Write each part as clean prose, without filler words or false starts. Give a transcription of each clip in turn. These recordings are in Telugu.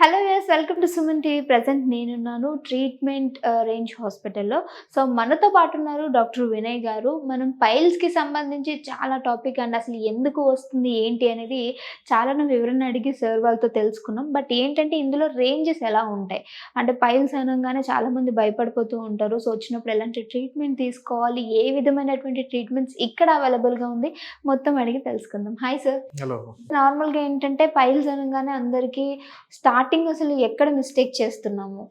Hello yes welcome to Suman TV. Present నేనున్నాను ట్రీట్మెంట్ రేంజ్ హాస్పిటల్లో. సో మనతో పాటు ఉన్నారు డాక్టర్ వినయ్ గారు. మనం పైల్స్కి సంబంధించి చాలా టాపిక్ అండ్ అసలు ఎందుకు వస్తుంది ఏంటి అనేది చాలాను వివరణ అడిగి సార్ వాళ్ళతో తెలుసుకున్నాం. బట్ ఏంటంటే ఇందులో రేంజెస్ ఎలా ఉంటాయి అంటే పైల్స్ అనగానే చాలామంది భయపడిపోతూ ఉంటారు. సో వచ్చినప్పుడు ఎలాంటి ట్రీట్మెంట్ తీసుకోవాలి, ఏ విధమైనటువంటి ట్రీట్మెంట్స్ ఇక్కడ అవైలబుల్గా ఉంది మొత్తం అడిగి తెలుసుకుందాం. Hi sir. హలో. నార్మల్గా ఏంటంటే పైల్స్ అనగానే అందరికీ స్టార్టింగ్ అసలు ఎక్కడ మిస్టేక్ చేస్తున్నాము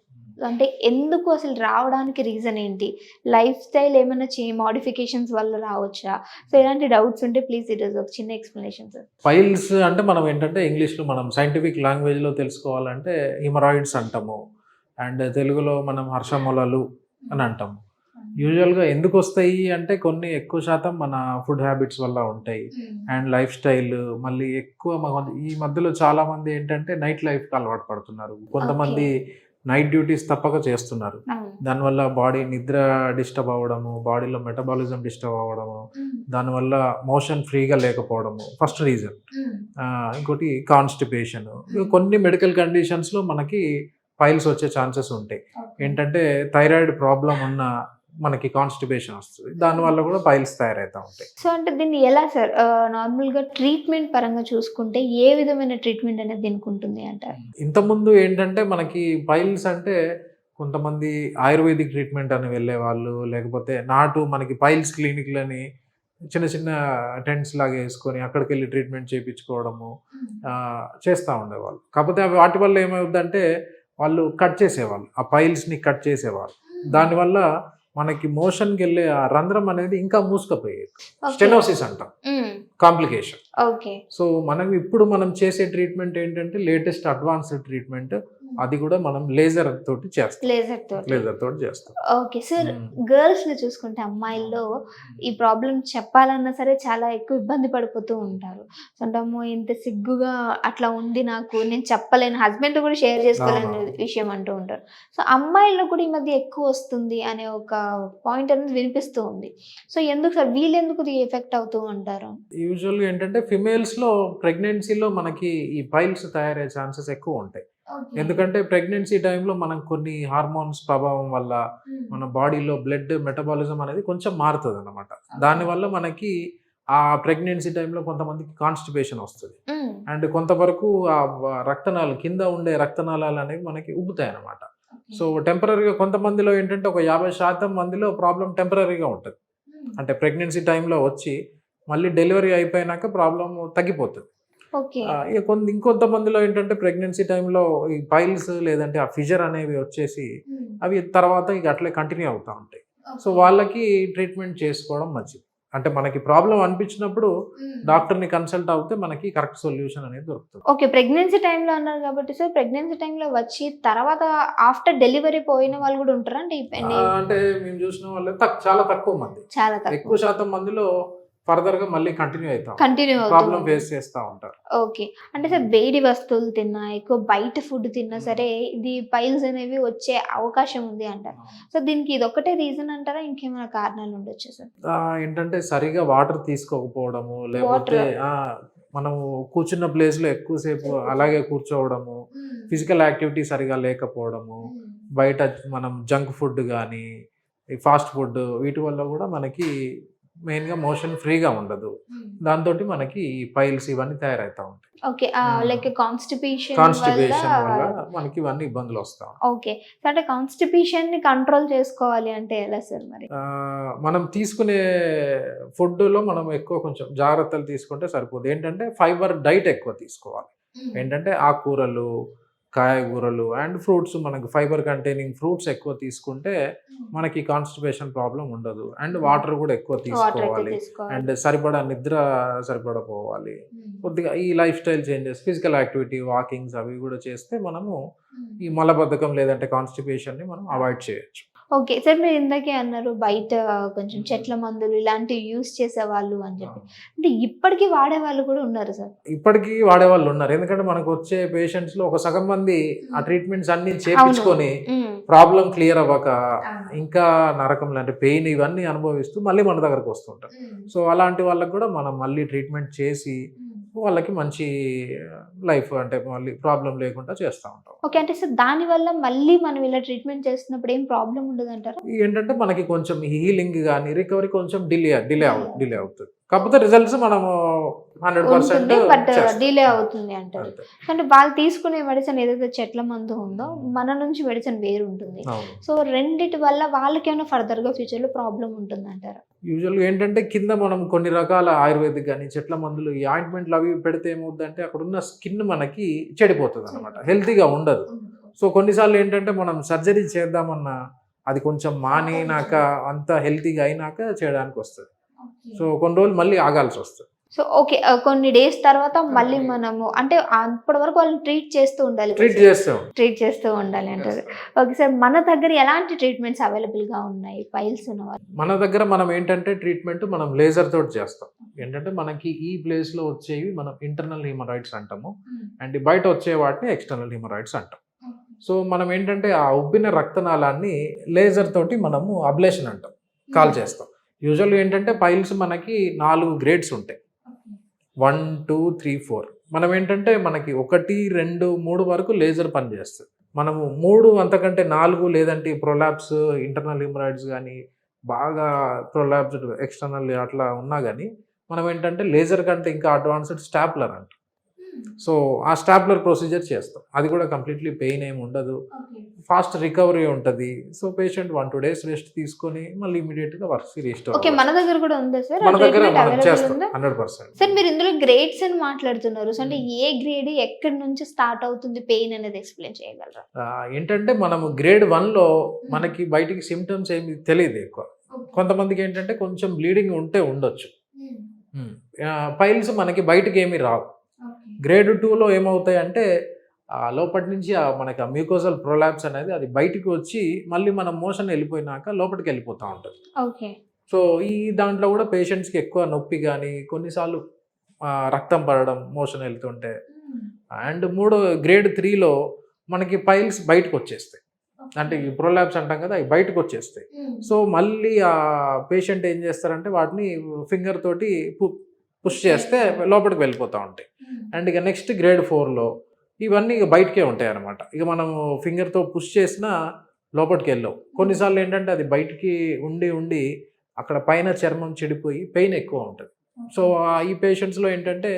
అంటే ఎందుకు అసలు రావడానికి రీజన్ ఏంటి, లైఫ్ స్టైల్ ఏమైనా మోడిఫికేషన్స్ వల్ల రావచ్చా? సో ఇలాంటి డౌట్స్ ఉంటే ప్లీజ్ ఈరోజు ఒక చిన్న ఎక్స్ప్లెనేషన్ సార్. పైల్స్ అంటే మనం ఏంటంటే ఇంగ్లీష్లో మనం సైంటిఫిక్ లాంగ్వేజ్లో తెలుసుకోవాలంటే హిమరాయిడ్స్ అంటాము, అండ్ తెలుగులో మనం హర్షమూలలు అని అంటాము. యూజువల్గా ఎందుకు వస్తాయి అంటే కొన్ని ఎక్కువ శాతం మన ఫుడ్ హ్యాబిట్స్ వల్ల ఉంటాయి, అండ్ లైఫ్ స్టైల్. మళ్ళీ ఎక్కువ ఈ మధ్యలో చాలా మంది ఏంటంటే నైట్ లైఫ్కి అలవాటు పడుతున్నారు. కొంతమంది నైట్ డ్యూటీస్ తప్పక చేస్తున్నారు. దానివల్ల బాడీ నిద్ర డిస్టర్బ్ అవ్వడము, బాడీలో మెటబాలిజం డిస్టర్బ్ అవ్వడము, దానివల్ల మోషన్ ఫ్రీగా లేకపోవడము ఫస్ట్ రీజన్. ఇంకోటి కాన్స్టిపేషన్. కొన్ని మెడికల్ కండిషన్స్లో మనకి పైల్స్ వచ్చే ఛాన్సెస్ ఉంటాయి. ఏంటంటే థైరాయిడ్ ప్రాబ్లం ఉన్న మనకి కాన్స్టిపేషన్ వస్తుంది, దానివల్ల కూడా పైల్స్ తయారవుతూ ఉంటాయి. సో అంటే దీన్ని ఎలా సార్ నార్మల్గా ట్రీట్మెంట్ పరంగా చూసుకుంటే ఏ విధమైన ట్రీట్మెంట్ అనేది దీనికి ఉంటుంది అంటారు? ఇంతకుముందు ఏంటంటే మనకి పైల్స్ అంటే కొంతమంది ఆయుర్వేదిక్ ట్రీట్మెంట్ అని వెళ్ళే వాళ్ళు, లేకపోతే మనకి పైల్స్ క్లినిక్లని చిన్న చిన్న టెంట్స్ లాగా వేసుకొని అక్కడికి వెళ్ళి ట్రీట్మెంట్ చేయించుకోవడము చేస్తూ ఉండేవాళ్ళు. కాకపోతే వాటి వల్ల ఏమవుతుందంటే వాళ్ళు కట్ చేసేవాళ్ళు, ఆ పైల్స్ని కట్ చేసేవాళ్ళు. దానివల్ల మనకి మోషన్కి వెళ్ళే ఆ రంధ్రం అనేది ఇంకా మూసుకపోయేది, స్టెనోసిస్ అంటాం, కాంప్లికేషన్. ఓకే. సో మనం చేసే ట్రీట్మెంట్ ఏంటంటే లేటెస్ట్ అడ్వాన్స్డ్ ట్రీట్మెంట్, అది కూడా మనం లేజర్ తోటి చేస్తాం. లేజర్ తోటి చేస్తాం. Okay sir. గర్ల్స్ ని చూసుకుంటే అమ్మాయిల్లో ఈ ప్రాబ్లం చెప్పాలన్నా సరే చాలా ఎక్కువ ఇబ్బంది పడిపోతూ ఉంటారు. సో అంటాము ఇంత సిగ్గుగా అట్లా ఉంది నాకు, నేను చెప్పలేను, హస్బెండ్ కూడా షేర్ చేసుకోలేని విషయం అంటూ ఉంటారు. సో అమ్మాయిల్లో కూడా ఈ మధ్య ఎక్కువ వస్తుంది అనే ఒక పాయింట్ అనేది వినిపిస్తూ ఉంది. సో ఎందుకు సార్ వీళ్ళు ఎందుకు ఎఫెక్ట్ అవుతూ ఉంటారు? యూజువల్గా ఏంటంటే ఫిమేల్స్లో ప్రెగ్నెన్సీలో మనకి ఈ పైల్స్ తయారయ్యే ఛాన్సెస్ ఎక్కువ ఉంటాయి. ఎందుకంటే ప్రెగ్నెన్సీ టైంలో మనం కొన్ని హార్మోన్స్ ప్రభావం వల్ల మన బాడీలో బ్లడ్ మెటబాలిజం అనేది కొంచెం మారుతుంది అన్నమాట. దానివల్ల మనకి ఆ ప్రెగ్నెన్సీ టైంలో కొంతమందికి కాన్స్టిపేషన్ వస్తుంది, అండ్ కొంతవరకు ఆ రక్తనాళాలు కింద ఉండే రక్తనాళాలు అనేవి మనకి ఉబ్బుతాయి అన్నమాట. సో టెంపరీగా కొంతమందిలో ఏంటంటే ఒక 50% మందిలో ప్రాబ్లం టెంపరీగా ఉంటుంది. అంటే ప్రెగ్నెన్సీ టైంలో వచ్చి మళ్ళీ డెలివరీ అయిపోయినాక ప్రాబ్లం తగ్గిపోతుంది. ఇంకొంతమందిలో ఏంటంటే ప్రెగ్నెన్సీ టైంలో ఈ పైల్స్ లేదంటే ఆ ఫిజర్ అనేవి వచ్చేసి అవి తర్వాత ఇక అట్లే కంటిన్యూ అవుతూ ఉంటాయి. సో వాళ్ళకి ట్రీట్మెంట్ చేసుకోవడం మంచిది. అంటే మనకి ప్రాబ్లం అనిపించినప్పుడు డాక్టర్ని కన్సల్ట్ అవుతే మనకి కరెక్ట్ సొల్యూషన్ అనేది దొరుకుతుంది. ఓకే. ప్రెగ్నెన్సీ టైంలో అన్నారు కాబట్టి సార్, ప్రెగ్నెన్సీ టైంలో వచ్చి తర్వాత ఆఫ్టర్ డెలివరీ పోయిన వాళ్ళు కూడా ఉంటారా? అంటే మేము చూసిన వాళ్ళు చాలా తక్కువ మంది, ఎక్కువ శాతం మందిలో ఫర్దర్గా మళ్ళీ కంటిన్యూ ప్రాబ్లం ఫేస్ చేస్తూ ఉంటారు. ఓకే. అంటే సార్ వేడి వస్తువులు తిన్నా, ఎక్కువ బయట ఫుడ్ తిన్నా సరే ఇది పైల్స్ అనేవి వచ్చే అవకాశం ఉంది అంటారు. సో దీనికి ఇది ఒకటే రీజన్ అంటారా, ఇంకేమైనా కారణాలు ఉండొచ్చు సార్? ఏంటంటే సరిగా వాటర్ తీసుకోకపోవడము, లేకపోతే మనము కూర్చున్న ప్లేస్లో ఎక్కువసేపు అలాగే కూర్చోవడము, ఫిజికల్ యాక్టివిటీ సరిగా లేకపోవడము, బయట మనం జంక్ ఫుడ్ కానీ ఫాస్ట్ ఫుడ్ వీటి వల్ల కూడా మనకి మెయిన్గా మోషన్ ఫ్రీగా ఉండదు. దాంతో మనకి పైల్స్ ఇవన్నీ తయారవుతా ఉంటాయి. ఓకే. లైక్ కాన్స్టిపేషన్ వల్ల మనకి ఇవన్నీ ఇబ్బందులు వస్తాయి. ఓకే. అంటే కాన్స్టిపేషన్ ని కంట్రోల్ చేసుకోవాలి అంటే ఎలా సార్ మరి? మనం తీసుకునే ఫుడ్లో మనం ఎక్కువ కొంచెం జాగ్రత్తలు తీసుకుంటే సరిపోదు. ఏంటంటే ఫైబర్ డైట్ ఎక్కువ తీసుకోవాలి. ఏంటంటే ఆకుకూరలు, కాయగూరలు అండ్ ఫ్రూట్స్, మనకి ఫైబర్ కంటైనింగ్ ఫ్రూట్స్ ఎక్కువ తీసుకుంటే మనకి కాన్స్టిపేషన్ ప్రాబ్లం ఉండదు. అండ్ వాటర్ కూడా ఎక్కువ తీసుకోవాలి, అండ్ సరిపడా నిద్ర సరిపడపోవాలి. కొద్దిగా ఈ life style changes, physical activity, walkings అవి కూడా చేస్తే మనము ఈ మలబద్ధకం లేదంటే కాన్స్టిపేషన్ని మనం అవాయిడ్ చేయొచ్చు. Okay sir. మీరు ఇందాకే అన్నారు బయట కొంచెం చెట్ల మందులు ఇలాంటివి యూస్ చేసేవాళ్ళు అని చెప్పి, అంటే ఇప్పటికీ వాడేవాళ్ళు కూడా ఉన్నారు సార్? ఇప్పటికీ వాడేవాళ్ళు ఉన్నారు. ఎందుకంటే మనకు వచ్చే పేషెంట్స్లో ఒక సగం మంది ఆ ట్రీట్మెంట్స్ అన్ని చేయించుకొని ప్రాబ్లం క్లియర్ అవ్వక ఇంకా నరకం లాంటి పెయిన్ ఇవన్నీ అనుభవిస్తూ మళ్ళీ మన దగ్గరకు వస్తుంటారు. సో అలాంటి వాళ్ళకి కూడా మనం మళ్ళీ ట్రీట్మెంట్ చేసి వాళ్ళకి మంచి లైఫ్ అంటే మళ్ళీ ప్రాబ్లం లేకుండా చేస్తూ ఉంటాం. ఓకే. అంటే సార్ దానివల్ల మళ్ళీ మనం ఇలా ట్రీట్మెంట్ చేస్తున్నప్పుడు ఏం ప్రాబ్లమ్ ఉండదంటారా? ఏంటంటే మనకి కొంచెం హీలింగ్ గానీ, రికవరీ కొంచెం డిలే అవుతది. కాకపోతే రిజల్ట్స్ మనము 100% ఉంటుంది. బట్ చేస్తాం. డిలే అవుతుంది అంటారు. అంతే. అంటే వాళ్ళు తీసుకునే మెడిసిన్ ఏదైతే చెట్ల మందు ఉందో, మన నుంచి మెడిసిన్ వేరు ఉంటుంది. అవును. సో రెండిటి వల్ల వాళ్ళకేమైనా ఫర్దర్‌గా ఫ్యూచర్‌లో ప్రాబ్లమ్ ఉంటుందంటారా? యూజువల్‌గా ఏంటంటే కింద మనం కొన్ని రకాల ఆయుర్వేదిక్ గాని, చెట్ల మందులు ఈ ఆయింట్‌మెంట్‌లు అవి పెడితే ఏమవుద్దంటే అక్కడున్న స్కిన్ మనకి చెడిపోతదనమాట. హెల్తీగా ఉండదు. సో కొన్నిసార్లు ఏంటంటే మనం సర్జరీ చేద్దామన్నా అది కొంచెం మానినాక అంతా హెల్తీగా అయినాక చేయడానికొస్తది. సో కొన్ని రోజులు మళ్ళీ ఆగాల్సొస్తది. So okay. కొన్ని డేస్ తర్వాత మళ్ళీ మనము అంటే అప్పటి వరకు వాళ్ళని ట్రీట్ చేస్తూ ఉండాలి. ట్రీట్ చేస్తాం. ట్రీట్ చేస్తూ ఉండాలి అంటారు. Okay sir. మన దగ్గర ఎలాంటి ట్రీట్మెంట్స్ అవైలబుల్‌గా ఉన్నాయి పైల్స్ ఉన్నవాళ్ళు? మన దగ్గర మనం ఏంటంటే ట్రీట్మెంట్ మనం లేజర్ తోటి చేస్తాం. ఏంటంటే మనకి ఈ ప్లేస్‌లో వచ్చేవి మనం ఇంటర్నల్ హిమరాయిడ్స్ అంటాము. అండ్ బయట వచ్చే వాటిని ఎక్స్టర్నల్ హిమరాయిడ్స్ అంటాం. సో మనం ఏంటంటే ఆ ఉబ్బిన రక్తనాళాన్ని లేజర్ తోటి మనము అబ్లేషన్ అంటాం. కాల్ చేస్తాం. యూజువల్‌గా ఏంటంటే పైల్స్ మనకి 4 గ్రేడ్స్ ఉంటాయి. 1, 2, 3, 4 మనం ఏంటంటే మనకి 1, 2, 3 వరకు లేజర్ పనిచేస్తుంది. మనము 3 అంతకంటే 4 లేదంటే ప్రొలాప్స్ ఇంటర్నల్ హిమరాయిడ్స్ కానీ బాగా ప్రొలాప్స్డ్ ఎక్స్టర్నల్ అట్లా ఉన్నా కానీ మనం ఏంటంటే లేజర్ కంటే ఇంకా అడ్వాన్స్డ్ స్టాప్లర్ అంటాం. సో ఆ స్టాప్లర్ ప్రొసీజర్ చేస్తాం. అది కూడా కంప్లీట్లీ పెయిన్ ఏమి ఉండదు. ఫాస్ట్ రికవరీ ఉంటుంది. సో పేషెంట్ 1-2 డేస్ రెస్ట్ తీసుకొని మళ్ళీ ఇమీడియట్‌గా వర్క్‌కి రీస్టోర్ ఓకే. మన దగ్గర కూడా ఉందా సార్? మన దగ్గర ట్రీట్మెంట్ మనం అవైలబుల్ చేస్తాం ఉందా? 100%. సార్ మీరు ఇందులో గ్రేడ్స్ అని మాట్లాడుతున్నారు. సో అంటే ఏ గ్రేడ్ ఎక్కడి నుంచి స్టార్ట్ అవుతుంది పెయిన్ అనేది ఎక్స్‌ప్లెయిన్ చేయగలరా? ఏంటంటే మనము గ్రేడ్ 1లో మనకి బయటికి సిమ్టమ్స్ ఏమి తెలీదు ఎక్కువ. కొంతమందికి ఏంటంటే కొంచెం బ్లీడింగ్ ఉంటే ఉండొచ్చు. పైల్స్ మనకి బయటికి ఏమీ రావు. గ్రేడ్ 2లో ఏమవుతాయంటే లోపటి నుంచి మనకి మ్యూకోజల్ ప్రొలాప్స్ అనేది అది బయటికి వచ్చి మళ్ళీ మనం మోషన్ వెళ్ళిపోయినాక లోపలికి వెళ్ళిపోతూ ఉంటుంది. ఓకే. సో ఈ దాంట్లో కూడా పేషెంట్స్కి ఎక్కువ నొప్పి కానీ కొన్నిసార్లు రక్తం పడడం మోషన్ వెళ్తుంటే. అండ్ గ్రేడ్ 3లో మనకి పైల్స్ బయటకు వచ్చేస్తాయి. అంటే ఈ ప్రొలాప్స్ అంటాం కదా అవి బయటకు వచ్చేస్తాయి. సో మళ్ళీ ఆ పేషెంట్ ఏం చేస్తారంటే వాటిని ఫింగర్ తోటి పుష్ చేస్తే లోపలికి వెళ్ళిపోతూ ఉంటాయి. అండ్ ఇక నెక్స్ట్ గ్రేడ్ 4లో ఇవన్నీ ఇక బయటకే ఉంటాయి అన్నమాట. ఇక మనము ఫింగర్తో పుష్ చేసినా లోపలికి వెళ్ళవు. కొన్నిసార్లు ఏంటంటే అది బయటికి ఉండి అక్కడ పైన చర్మం చెడిపోయి పెయిన్ ఎక్కువ ఉంటుంది. సో ఈ పేషెంట్స్లో ఏంటంటే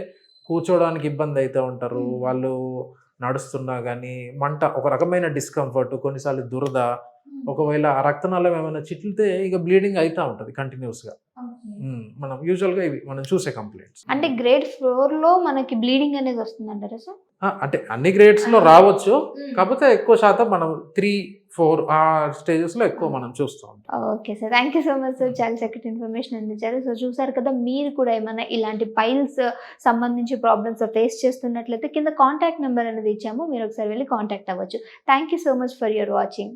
కూర్చోవడానికి ఇబ్బంది అవుతూ ఉంటారు. వాళ్ళు నడుస్తున్నా కానీ మంట, ఒక రకమైన డిస్కంఫర్ట్, కొన్నిసార్లు దురద, ఒకవేళ ఆ రక్తనాళం ఏమైనా చిట్లితే ఇక బ్లీడింగ్ అవుతూ ఉంటుంది కంటిన్యూస్గా. మనం యూజువల్గా ఇవి మనం చూసే కంప్లైంట్స్. అంటే గ్రేడ్ 4లో మనకి బ్లీడింగ్ అనేది వస్తుందంటారా సార్? అంటే అన్ని గ్రేడ్స్లో రావచ్చు. కాకపోతే ఎక్కువ శాతం మనం 3, 4 ఆ స్టేజెస్లో ఎక్కువ మనం చూస్తూ ఉంటాం. Okay sir. Thank you so much sir. చాలా చక్కటి ఇన్ఫర్మేషన్ అందించారు. సో చూసారు కదా, మీరు కూడా ఏమైనా ఇలాంటి పైల్స్ సంబంధించి ప్రాబ్లమ్స్ ఫేస్ చేస్తున్నట్లయితే కింద కాంటాక్ట్ నెంబర్ అనేది ఇచ్చాము. మీరు ఒకసారి వెళ్ళి కాంటాక్ట్ అవ్వచ్చు. Thank you so much for your watching.